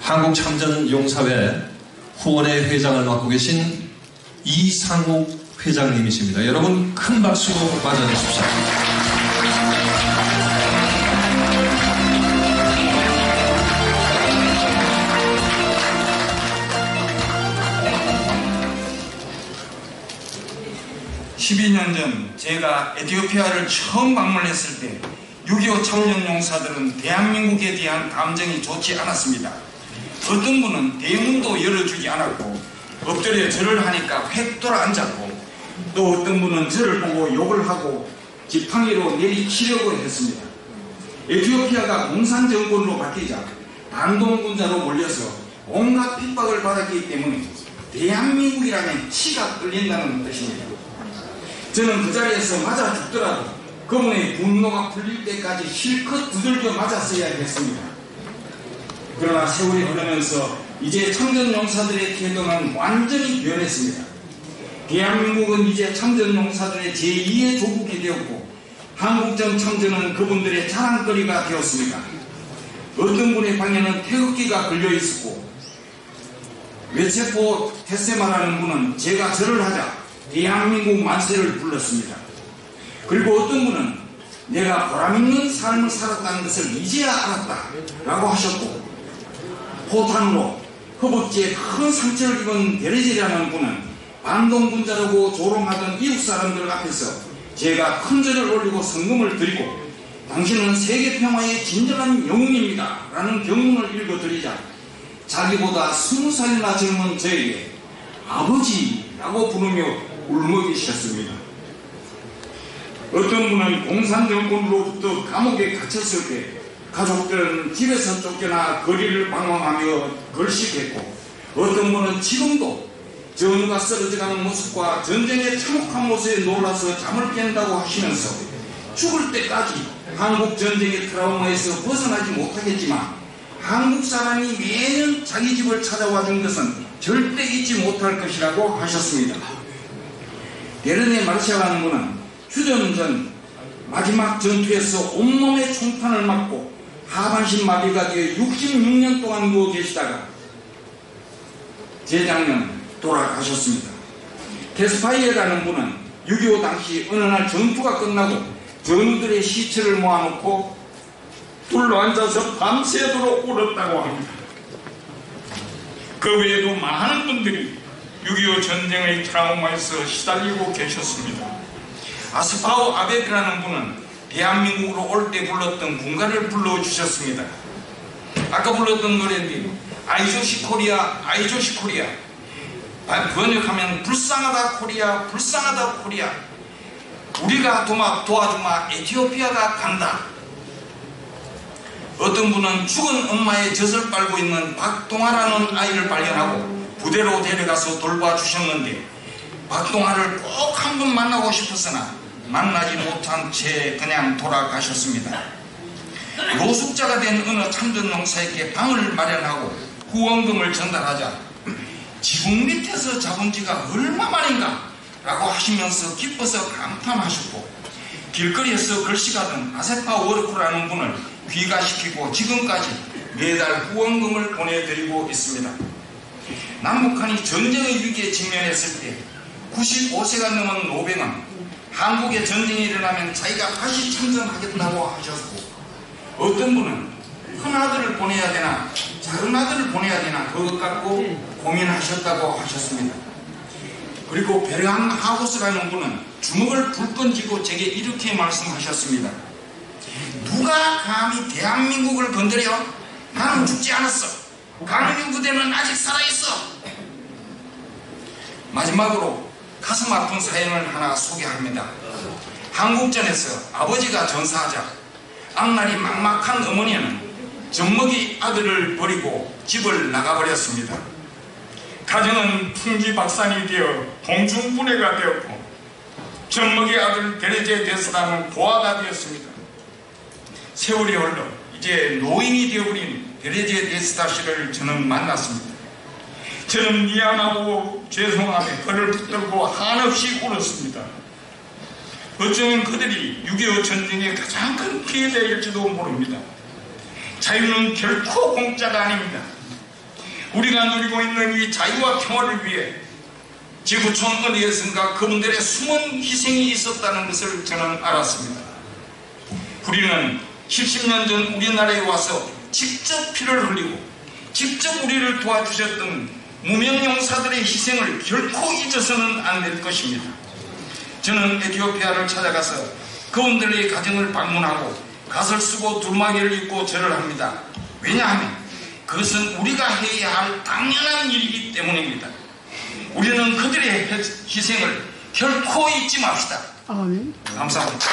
한국참전용사회 후원회 회장을 맡고 계신 이상욱 회장님이십니다. 여러분 큰 박수로 맞아주십시오. (12년) 전 제가 에티오피아를 처음 방문했을 때 6.25 참전용사들은 대한민국에 대한 감정이 좋지 않았습니다. 어떤 분은 대문도 열어주지 않았고 엎드려 절을 하니까 획 돌아앉았고, 또 어떤 분은 저를 보고 욕을 하고 지팡이로 내리치려고 했습니다. 에티오피아가 공산정권으로 바뀌자 반동군자로 몰려서 온갖 핍박을 받았기 때문에 대한민국이라면 치가 끌린다는 뜻입니다. 저는 그 자리에서 맞아 죽더라도 그분의 분노가 풀릴 때까지 실컷 두들겨 맞았어야 했습니다. 그러나 세월이 흐르면서 이제 참전용사들의 태도는 완전히 변했습니다. 대한민국은 이제 참전용사들의 제2의 조국이 되었고 한국전 참전은 그분들의 자랑거리가 되었습니다. 어떤 분의 방에는 태극기가 걸려있었고 외체포 테세마라는 분은 제가 절을 하자 대한민국 만세를 불렀습니다. 그리고 어떤 분은 내가 보람있는 삶을 살았다는 것을 이제야 알았다 라고 하셨고, 포탄으로 허벅지에 큰 상처를 입은 데레제라는 분은 반동군자라고 조롱하던 이웃 사람들 앞에서 제가 큰 절을 올리고 성금을 드리고 당신은 세계평화의 진정한 영웅입니다 라는 경문을 읽어드리자 자기보다 20살이나 젊은 저에게 아버지라고 부르며 울먹이셨습니다. 어떤 분은 공산정권으로부터 감옥에 갇혔을 때 가족들은 집에서 쫓겨나 거리를 방황하며 걸식했고, 어떤 분은 지금도 전우가 쓰러져가는 모습과 전쟁의 참혹한 모습에 놀라서 잠을 깬다고 하시면서 죽을 때까지 한국 전쟁의 트라우마에서 벗어나지 못하겠지만 한국 사람이 매년 자기 집을 찾아와 준 것은 절대 잊지 못할 것이라고 하셨습니다. 베르네 마르샤라는 분은 휴전전 마지막 전투에서 온몸에 총탄을 맞고 하반신 마비가 되어 66년 동안 누워 계시다가 재작년 돌아가셨습니다. 테스파이에라는 분은 6.25 당시 어느 날 전투가 끝나고 전우들의 시체를 모아놓고 둘러앉아서 밤새도록 울었다고 합니다. 그 외에도 많은 분들이 6.25 전쟁의 트라우마에서 시달리고 계셨습니다. 아스파오 아베크라는 분은 대한민국으로 올 때 불렀던 군가를 불러주셨습니다. 아까 불렀던 노래인데 아이조시 코리아 아이조시 코리아, 번역하면 불쌍하다 코리아 불쌍하다 코리아, 우리가 도와주마 에티오피아가 간다. 어떤 분은 죽은 엄마의 젖을 빨고 있는 박동아라는 아이를 발견하고 부대로 데려가서 돌봐주셨는데 박동아를 꼭 한 번 만나고 싶었으나 만나지 못한 채 그냥 돌아가셨습니다. 노숙자가 된 어느 참전용사에게 방을 마련하고 후원금을 전달하자 지붕 밑에서 잡은 지가 얼마만인가 라고 하시면서 기뻐서 감탄하셨고, 길거리에서 글씨가던 아세파 워르쿠라는 분을 귀가시키고 지금까지 매달 후원금을 보내드리고 있습니다. 남북한이 전쟁의 위기에 직면했을 때 95세가 넘은 노병은 한국에 전쟁이 일어나면 자기가 다시 참전하겠다고 하셨고, 어떤 분은 큰 아들을 보내야 되나 작은 아들을 보내야 되나 그것 갖고 고민하셨다고 하셨습니다. 그리고 베르한 하우스라는 분은 주먹을 불끈 쥐고 제게 이렇게 말씀하셨습니다. 누가 감히 대한민국을 건드려? 나는 죽지 않았어. 강균 부대는 아직 살아있어. 마지막으로 가슴 아픈 사연을 하나 소개합니다. 한국전에서 아버지가 전사하자 앞날이 막막한 어머니는 젖먹이 아들을 버리고 집을 나가버렸습니다. 가정은 풍지박산이 되어 동중분해가 되었고 젖먹이 아들 데레제 데스다는 고아가 되었습니다. 세월이 흘러 이제 노인이 되어버린 데레제 데스다 씨를 저는 만났습니다. 저는 미안하고 죄송하며 그를 붙들고 한없이 울었습니다. 어쩌면 그들이 6.25 전쟁의 가장 큰 피해자일지도 모릅니다. 자유는 결코 공짜가 아닙니다. 우리가 누리고 있는 이 자유와 평화를 위해 지구촌 어디에 선가 그분들의 숨은 희생이 있었다는 것을 저는 알았습니다. 우리는 70년 전 우리나라에 와서 직접 피를 흘리고 직접 우리를 도와주셨던 무명용사들의 희생을 결코 잊어서는 안 될 것입니다. 저는 에티오피아를 찾아가서 그분들의 가정을 방문하고 갓을 쓰고 두루마기를 입고 절을 합니다. 왜냐하면 그것은 우리가 해야 할 당연한 일이기 때문입니다. 우리는 그들의 희생을 결코 잊지 맙시다. 아멘. 감사합니다.